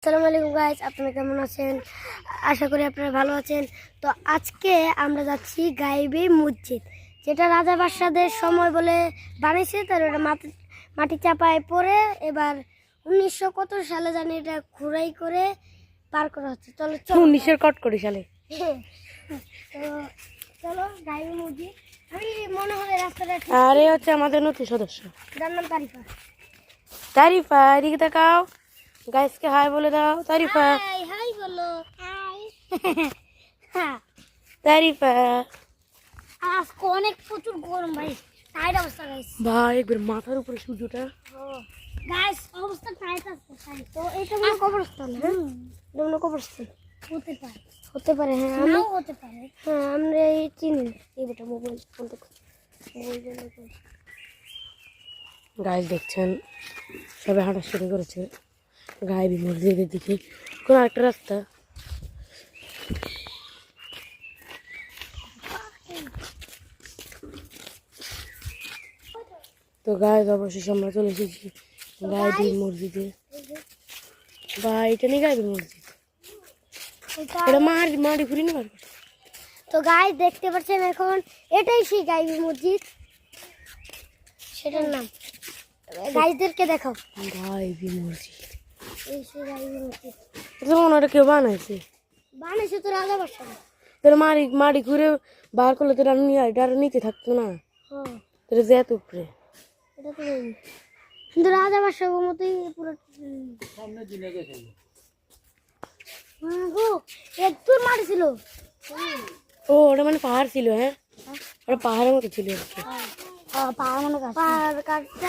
আসসালামু আলাইকুম গাইস, আপনারা কেমন আছেন? আশা করি আপনারা ভালো আছেন। তো আজকে আমরা যাচ্ছি গাইবি মসজিদ, যেটা রাজা বাদশাদের সময় বলে বানিয়েছে। তার ওটা মাটি চাপায় পড়ে এবার 1900 কত সালে জানি এটা ঘুরাই করে পার করা হচ্ছে। চলো 1900 কট করে সালে। তো চলো গাইবি মসজিদ। আমি মনে হয় রাস্তাটা আর এই হচ্ছে আমাদের নতুন সদস্য যার নাম তারিফা। তারিফা, এদিকে তাকাও, গাইসকে হাই বলে দাও। তারিফা, হাই হাই বলো। হাই। হ্যাঁ, তারিফা আজকে অনেক প্রচুর গরম ভাই, টাইট অবস্থা গাইস। ভাই একবার মাথার উপরে সূর্যটা। গাইস অবস্থা টাইট আছে তাই। তো এটা মনে কবরস্থান, হ্যাঁ এটা মনে কবরস্থান হতে পারে, হতে পারে। হ্যাঁ নাও হতে পারে। হ্যাঁ আমরা এই চিনি এই বেটা মোবাইল ফোন থেকে গাইস দেখছেন সবাই হাঁটা শুরু করেছে গাইবি মসজিদের দিকে। কোন একটা রাস্তা, তো গাইস অবশেষে আমরা চলে এসেছি গাইবি মসজিদে। ভাই এটা নেই গাইবি মসজিদ, এটা মাটি ঘুরি না। তো গাইস দেখতে পাচ্ছেন এখন এটাই সেই গাইবি মসজিদ, সেটার নাম। গাইসদেরকে দেখাও গাইবি মসজিদ, এই সেই গাইবি মসজিদ। যেমন ওটা কেউ বানাইছে, বানিয়েছে তো রাজা বাদশা। তোর মাটি ঘুরে বার করলে তোর এটা আর নিচে থাকতো না, হ্যাঁ তোর যেত উপরে। এটা তো জানি। কিন্তু রাজা বাদশার মতোই পুরো একটু মাটি ছিল। ও ওটা মানে পাহাড় ছিল। হ্যাঁ ওটা পাহাড়ের মতো ছিল আর কি। পাহাড় মনে পাহাড় কাটতে